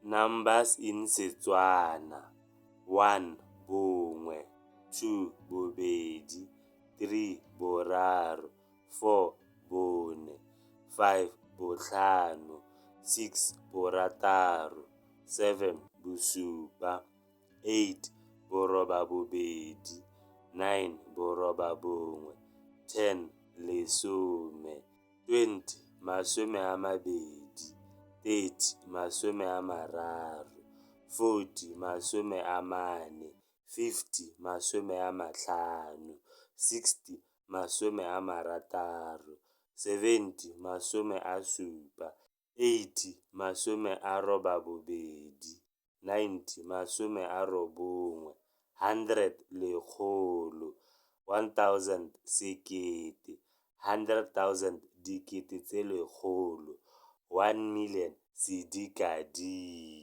Numbers in Setswana. 1 bongwe, 2 bobedi, 3 boraro, 4 bone, 5 botlhano, 6 borataro, 7 bosupa, 8 borobabobedi, 9 borobabongwe, 10 lesome, 20 masome a mabedi, 30 masome a mararo, 40 masome a mane, 50 masome a matlhano, 60 masome a marataro, 70 masome a supa, 80 masome a robabobedi, 90 masome a robongwe, 100 lekgolo, 1000 sekete, 100,000 dikete tse lekgolo, 1 million sedikadika.